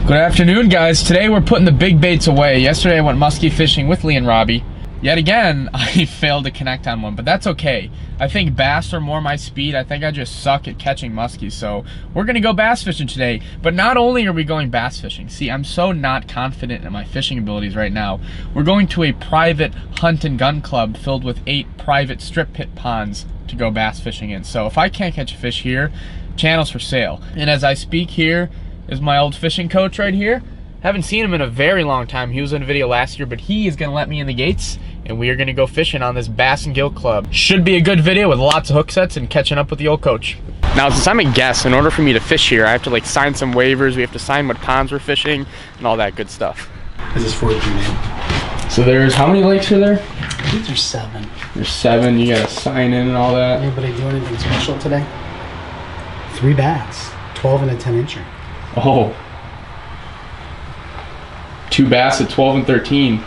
Good afternoon, guys. Today we're putting the big baits away. Yesterday I went muskie fishing with Lee and Robbie. Yet again, I failed to connect on one, but that's okay. I think bass are more my speed. I think I just suck at catching muskies, so we're gonna go bass fishing today. But not only are we going bass fishing, see, I'm so not confident in my fishing abilities right now. We're going to a private hunt and gun club filled with 8 private strip pit ponds to go bass fishing in. So if I can't catch a fish here, channel's for sale. And as I speak, here is my old fishing coach right here. Haven't seen him in a very long time. He was in a video last year, but he is gonna let me in the gates and we are gonna go fishing on this Bass and Gill Club. Should be a good video with lots of hook sets and catching up with the old coach. Now, since I'm a guest, in order for me to fish here, I have to like sign some waivers. We have to sign what ponds we're fishing and all that good stuff. This is 14 in. So there's, how many lakes are there? I think there's 7. There's 7, you gotta sign in and all that. Anybody do anything special today? 3 bass, 12 and a 10-incher. Oh. 2 bass at 12 and 13.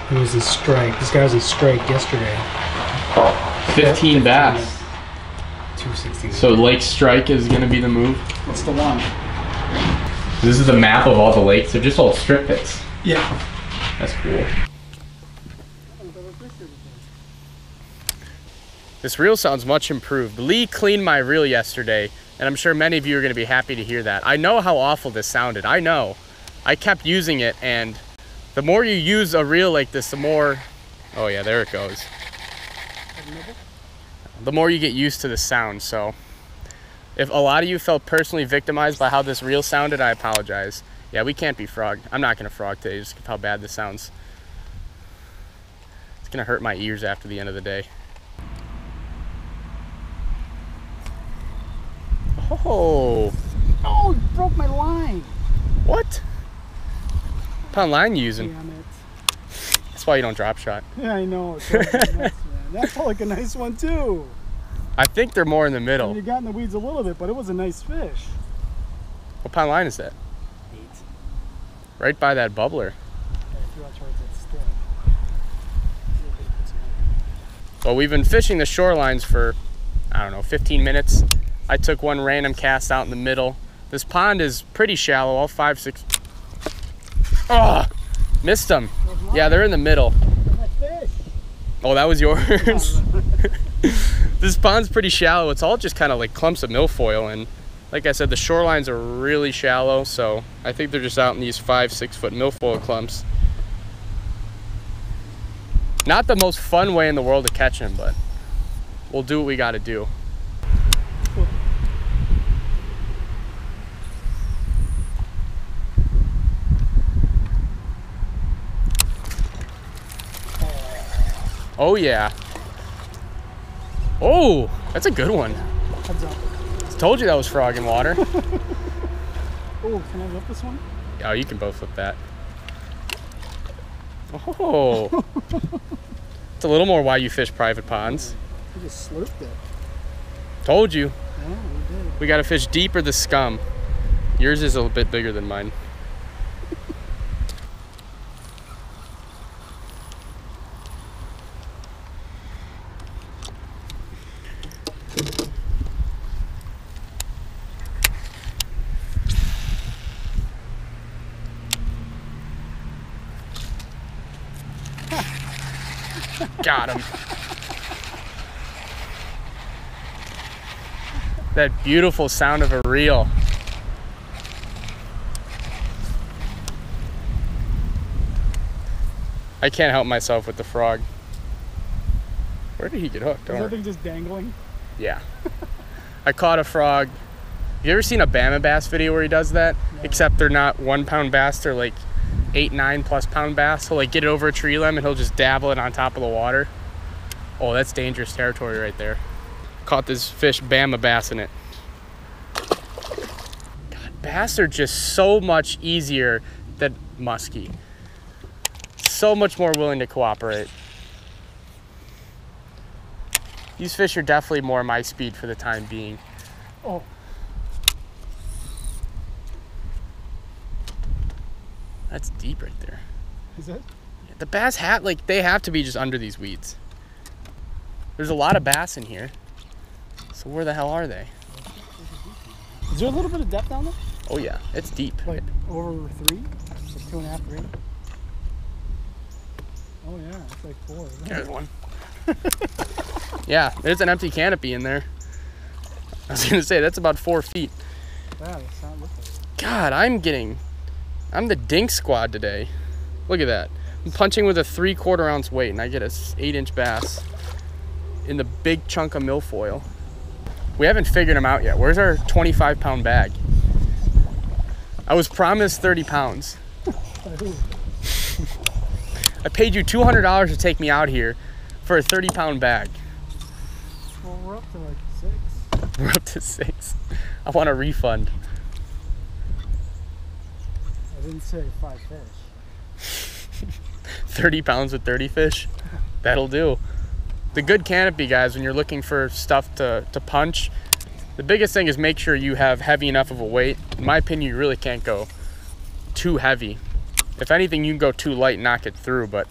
He was in strike. This guy was in strike yesterday. 15 bass. 260. So lake strike is gonna be the move. What's the one? This is the map of all the lakes. They're just all strip pits. Yeah. That's cool. This reel sounds much improved. Lee cleaned my reel yesterday, and I'm sure many of you are gonna be happy to hear that. I know how awful this sounded, I know. I kept using it, and the more you use a reel like this, the more, oh yeah, there it goes. The more you get used to the sound, so. If a lot of you felt personally victimized by how this reel sounded, I apologize. Yeah, we can't be frogged. I'm not gonna frog today, just how bad this sounds. It's gonna hurt my ears after the end of the day. Oh! Oh, you broke my line. What? What pound line you using? Damn it. That's why you don't drop shot. Yeah, I know. It's really nice, man. That felt like a nice one too. I think they're more in the middle. I mean, you got in the weeds a little bit, but it was a nice fish. What pound line is that? 8. Right by that bubbler. I threw out towards that stick. Well, we've been fishing the shorelines for, I don't know, 15 minutes. I took one random cast out in the middle. This pond is pretty shallow, all 5, 6. Oh, missed them. Yeah, they're in the middle. Oh, that was yours? This pond's pretty shallow. It's all just kind of like clumps of milfoil, and like I said, the shorelines are really shallow, so I think they're just out in these 5, 6 foot milfoil clumps. Not the most fun way in the world to catch them, but we'll do what we got to do. Oh yeah. Oh, that's a good one. Heads up. I told you that was frog in water. Oh, can I flip this one? Oh, you can both flip that. Oh. It's a little more why you fish private ponds. You just slurped it. Told you. Yeah, we did. We gotta fish deeper the scum. Yours is a little bit bigger than mine. Got him. That beautiful sound of a reel. I can't help myself with the frog. Where did he get hooked? Is that thing just dangling? Yeah. I caught a frog. Have you ever seen a Bama bass video where he does that? No. Except they're not 1 pound bass, they're like 8, 9+ pound bass. He'll like get it over a tree limb and he'll just dabble it on top of the water. Oh, that's dangerous territory right there. Caught this fish, Bama bass in it. God, bass are just so much easier than muskie. So much more willing to cooperate. These fish are definitely more my speed for the time being. Oh. That's deep right there. Is it? The bass they have to be just under these weeds. There's a lot of bass in here. So where the hell are they? Is there a little bit of depth down there? Oh yeah, it's deep. Like over 3? It's like 2.5, 3? Oh yeah, it's like 4. There's one. Yeah, there's an empty canopy in there. I was gonna say, that's about 4 feet. Yeah, it's not looking. God, I'm the dink squad today. Look at that. I'm punching with a 3/4 ounce weight and I get a 8-inch bass in the big chunk of milfoil. We haven't figured them out yet. Where's our 25-pound bag? I was promised 30 pounds. I paid you $200 to take me out here for a 30-pound bag. Well, we're up to like 6. We're up to 6. I want a refund. I didn't say 5 fish. 30 pounds with 30 fish? That'll do. The good canopy, guys, when you're looking for stuff to punch, the biggest thing is make sure you have heavy enough of a weight. In my opinion, you really can't go too heavy. If anything, you can go too light and knock it through, but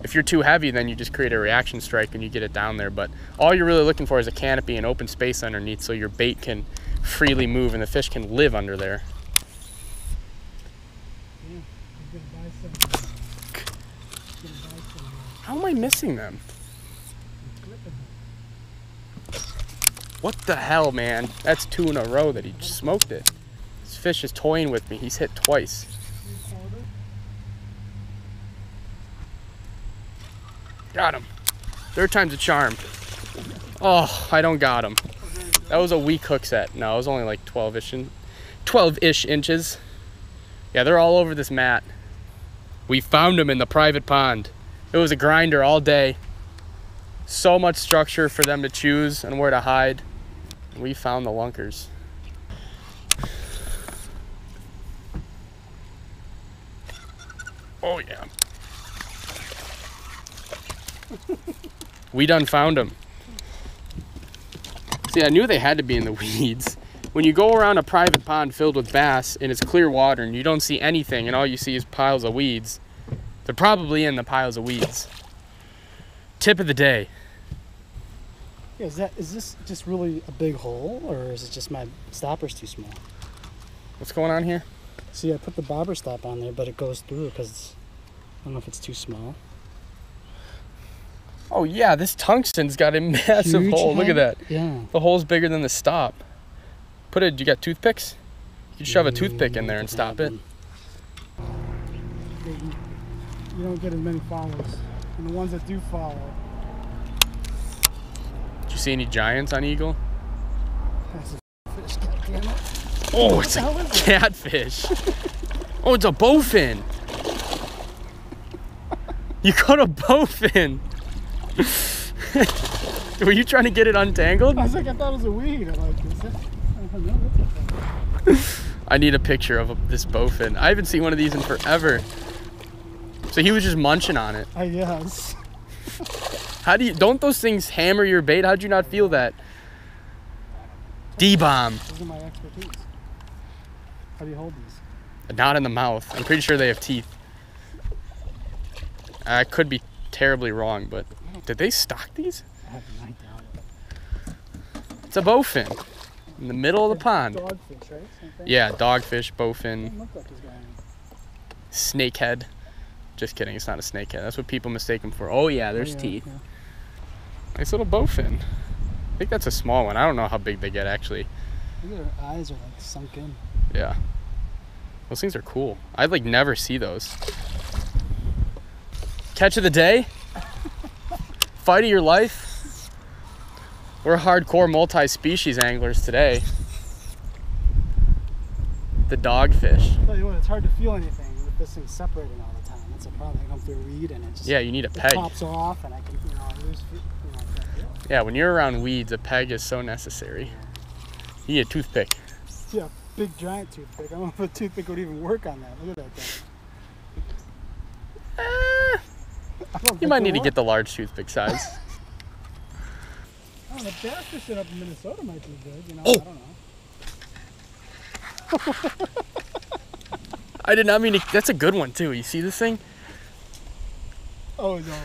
if you're too heavy, then you just create a reaction strike and you get it down there. But all you're really looking for is a canopy and open space underneath so your bait can freely move and the fish can live under there. How am I missing them? What the hell, man? That's 2 in a row that he just smoked it. This fish is toying with me. He's hit twice. Got him. 3rd time's a charm. Oh, I don't got him. That was a weak hook set. No, it was only like 12-ish inches. Yeah, they're all over this mat. We found them in the private pond. It was a grinder all day. So much structure for them to choose and where to hide. We found the lunkers. Oh yeah. We done found them. See, I knew they had to be in the weeds. When you go around a private pond filled with bass and it's clear water and you don't see anything and all you see is piles of weeds, they're probably in the piles of weeds. Tip of the day. Yeah, is this just really a big hole, or is it just my stopper's too small? What's going on here? See, I put the bobber stop on there, but it goes through because I don't know if it's too small. Oh yeah, this tungsten's got a massive hole. Look at that. Yeah. The hole's bigger than the stop. You got toothpicks? You could shove a toothpick in there and stop it. You don't get as many follows. And the ones that do follow. Did you see any giants on Eagle? That's a fish, goddammit. Oh, it's a catfish. Oh, it's a bowfin. You caught a bowfin. Were you trying to get it untangled? I was like, I thought it was a weed. I'm like, is that? I don't know what's it. I need a picture of this bowfin. I haven't seen one of these in forever. So he was just munching on it. Yes. Don't those things hammer your bait? How'd you not feel that? D-bomb. Those are my expertise. How do you hold these? Not in the mouth. I'm pretty sure they have teeth. I could be terribly wrong, but did they stock these? I have no idea. It's a bowfin in the middle of the pond. Dogfish, right? Same thing? Yeah, dogfish, bowfin, Doesn't look like he's got any. snakehead. Just kidding, it's not a snakehead. That's what people mistake them for. Oh yeah, there's teeth. Yeah. Nice little bowfin. I think that's a small one. I don't know how big they get actually. Look at their eyes are like sunk in. Yeah. Those things are cool. I'd like never see those. Catch of the day? Fight of your life? We're hardcore multi-species anglers today. The dogfish. I'll tell you what, it's hard to feel anything with this thing separating all the time. That's a problem. I come through a weed and it just you need a peg. It pops off and I can, lose. Yeah, when you're around weeds, a peg is so necessary. You need a toothpick. Yeah, big giant toothpick. I don't know if a toothpick would even work on that. Look at that thing. You might need to get the large toothpick size. Oh, the bass fishing up in Minnesota might be good, Oh. I don't know. I did not mean to. That's a good one too. You see this thing? Oh, no.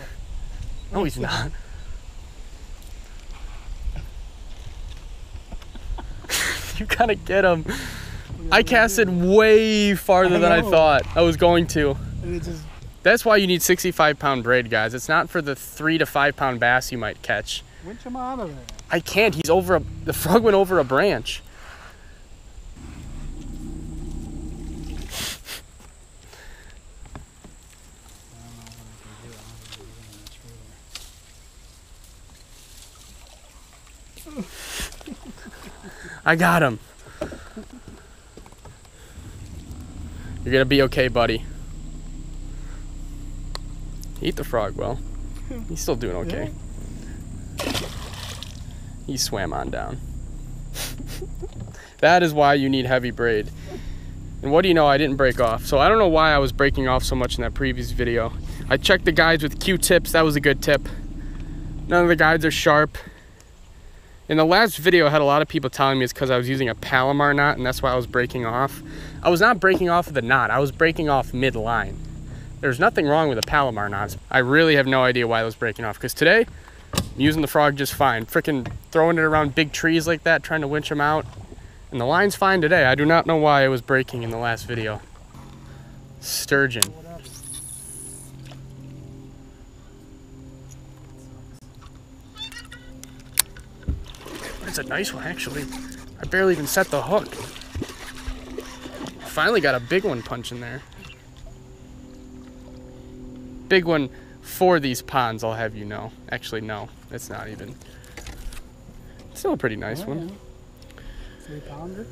No, he's not. You gotta get him. I casted way farther than I thought I was going to. And it just... That's why you need 65-pound braid, guys. It's not for the 3 to 5 pound bass you might catch. Winch him out of there. I can't. He's over the frog went over a branch. I got him. You're gonna be okay, buddy. Eat the frog well. He's still doing okay. He swam on down. That is why you need heavy braid. And what do you know, I didn't break off. So I don't know why I was breaking off so much in that previous video. I checked the guides with Q-tips. That was a good tip. None of the guides are sharp. In the last video, I had a lot of people telling me it's because I was using a Palomar knot and that's why I was breaking off. I was not breaking off of the knot. I was breaking off mid-line. There's nothing wrong with the Palomar knots. I really have no idea why I was breaking off, because today I'm using the frog just fine. Freaking throwing it around big trees like that, trying to winch them out. And the line's fine today. I do not know why I was breaking in the last video. Sturgeon. That's a nice one, actually. I barely even set the hook. Finally got a big one punching there. Big one for these ponds, I'll have you know. Actually, no, it's not even. It's still a pretty nice one. Yeah. 3 pounder?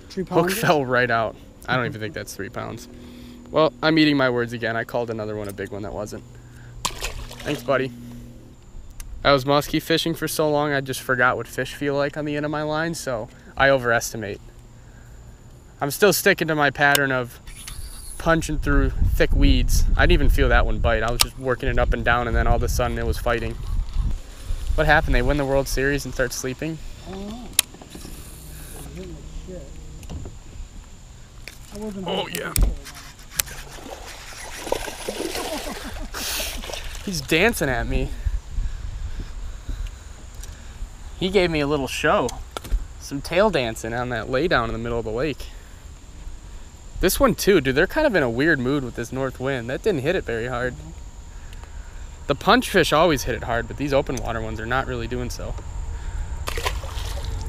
3 pounder? Hook fell right out. I don't even think that's 3 pounds. Well, I'm eating my words again. I called another one a big one that wasn't. Thanks, buddy. I was muskie fishing for so long, I just forgot what fish feel like on the end of my line, so I overestimate. I'm still sticking to my pattern of punching through thick weeds. I didn't even feel that one bite. I was just working it up and down, and then all of a sudden it was fighting. What happened? They win the World Series and start sleeping? I don't know. Shit. I wasn't. Oh yeah. He's dancing at me. He gave me a little show. Some tail dancing on that lay down in the middle of the lake. This one too, dude, they're kind of in a weird mood with this north wind. That didn't hit it very hard. The punch fish always hit it hard, but these open water ones are not really doing so.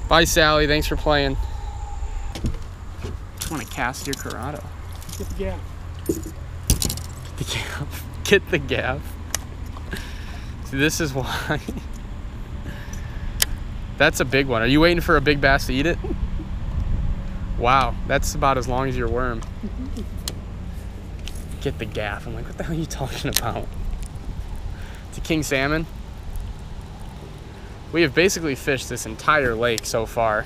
Bye, Sally. Thanks for playing. Just want to cast your Corrado. Get the gaff. Get the gaff. Get the gaff. See, this is why. That's a big one. Are you waiting for a big bass to eat it? Wow, that's about as long as your worm. Get the gaff. I'm like, what the hell are you talking about? It's a king salmon. We have basically fished this entire lake so far.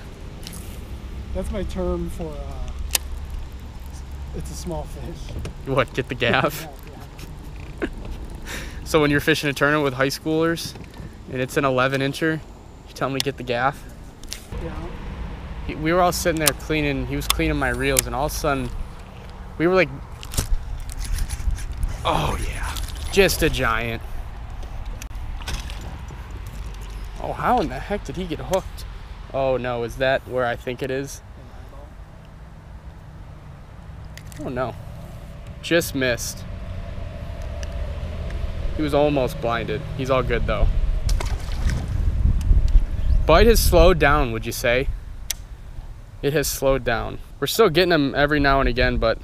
That's my term for it's a small fish. What, get the gaff? Yeah. So when you're fishing a tournament with high schoolers and it's an 11-incher, you tell them to get the gaff? Yeah. We were all sitting there cleaning, he was cleaning my reels, and all of a sudden, we were like, oh yeah, just a giant. Oh, how in the heck did he get hooked? Oh no, is that where I think it is? Oh no, just missed. He was almost blinded. He's all good though. Bite has slowed down, would you say? It has slowed down. We're still getting them every now and again, but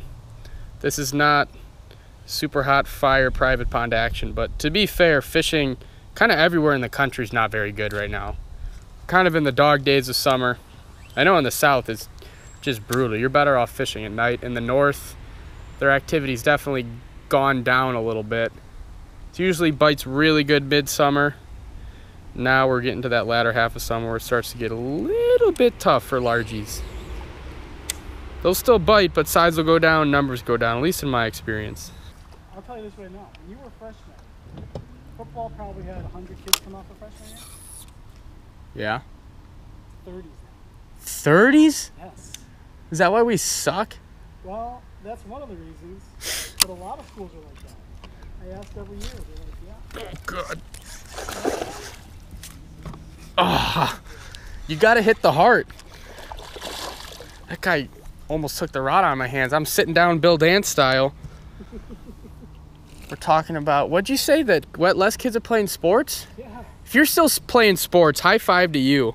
this is not super hot fire private pond action. But to be fair, fishing kind of everywhere in the country is not very good right now. Kind of in the dog days of summer. I know in the south it's just brutal. You're better off fishing at night. In the north, their activity's definitely gone down a little bit. It usually bites really good midsummer. Now we're getting to that latter half of summer where it starts to get a little bit tough for largies. They'll still bite, but size will go down, numbers go down, at least in my experience. I'll tell you this right now. When you were a freshman, football probably had 100 kids come off a freshman year. Yeah. 30s now. 30s? Yes. Is that why we suck? Well, that's one of the reasons, but a lot of schools are like that. I asked every year, they're like, yeah. Oh, God. Oh, you gotta hit the heart. guy almost took the rod out of my hands. I'm sitting down Bill Dance style. We're talking about, what'd you say, that less kids are playing sports? Yeah. If you're still playing sports, high five to you.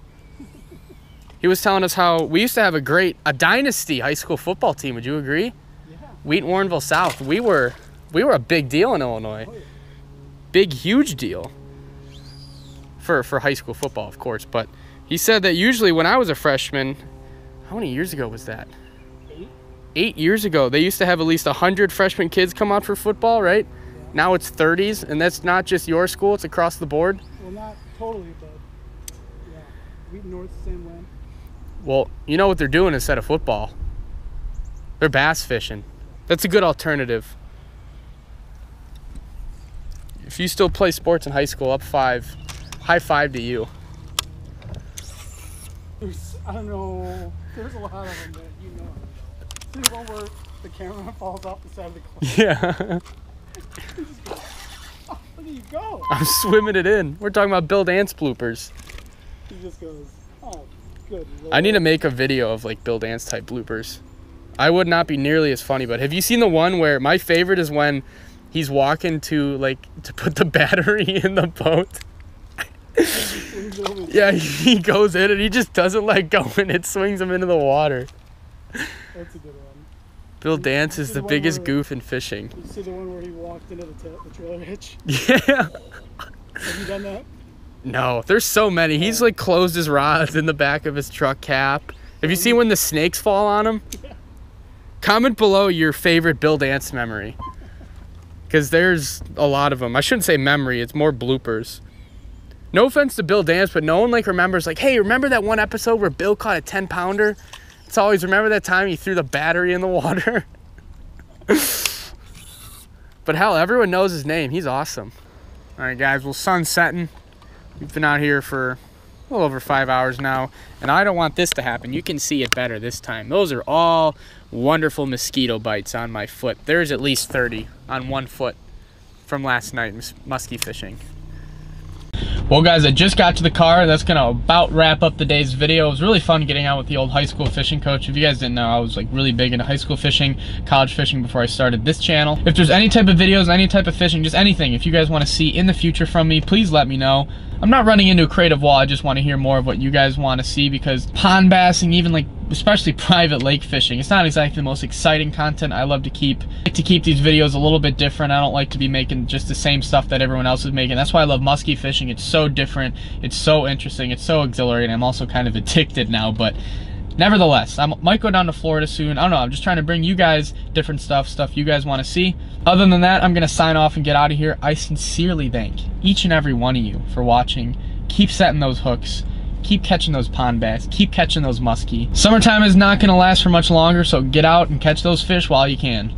He was telling us how we used to have a dynasty high school football team. Would you agree? Yeah. Wheaton Warrenville South. We were a big deal in Illinois. Oh, yeah. Big, huge deal. For high school football, of course. But he said that usually when I was a freshman, how many years ago was that? 8 years ago, they used to have at least 100 freshman kids come out for football, right? Yeah. Now it's 30s, and that's not just your school, it's across the board. Well, not totally, but yeah. Wheaton North, same way. Well, you know what they're doing instead of football? They're bass fishing. That's a good alternative. If you still play sports in high school, up 5, high five to you. I don't know, there's a lot of them that you know. See the one where the camera falls off the side of the cliff? Yeah. Oh, where do you go? I'm swimming it in. We're talking about Bill Dance bloopers. He just goes, oh, good Lord. I need to make a video of like Bill Dance type bloopers. I would not be nearly as funny, but have you seen the one where my favorite is when he's walking to put the battery in the boat? Yeah, he goes in and he just doesn't let go and it swings him into the water. That's a good one. Bill Dance is the biggest goof in fishing. You see the one where he walked into the trailer hitch? Yeah. Have you done that? No, there's so many. He's like closed his rods in the back of his truck cap. Have you seen when the snakes fall on him? Yeah. Comment below your favorite Bill Dance memory. Because there's a lot of them. I shouldn't say memory, it's more bloopers. No offense to Bill Dance, but no one like remembers like, hey, remember that one episode where Bill caught a 10-pounder? It's always, remember that time he threw the battery in the water? But hell, everyone knows his name. He's awesome. All right, guys, well, sun's setting. We've been out here for a little over 5 hours now, and I don't want this to happen. You can see it better this time. Those are all wonderful mosquito bites on my foot. There's at least 30 on one foot from last night muskie fishing. Well, guys, I just got to the car. That's gonna about wrap up the day's video. It was really fun getting out with the old high school fishing coach. If you guys didn't know, I was like really big into high school fishing, college fishing before I started this channel. If there's any type of videos, any type of fishing, just anything, if you guys want to see in the future from me, please let me know. I'm not running into a creative wall. I just want to hear more of what you guys want to see, because pond bassing, even like especially private lake fishing, it's not exactly the most exciting content. I love to keep these videos a little bit different. I don't like to be making just the same stuff that everyone else is making. That's why I love muskie fishing. It's so different, it's so interesting, it's so exhilarating. I'm also kind of addicted now, but nevertheless, I might go down to Florida soon. I don't know, I'm just trying to bring you guys different stuff you guys want to see. Other than that, I'm gonna sign off and get out of here. I sincerely thank each and every one of you for watching. Keep setting those hooks, keep catching those pond bass, keep catching those muskie. Summertime is not gonna last for much longer, so get out and catch those fish while you can.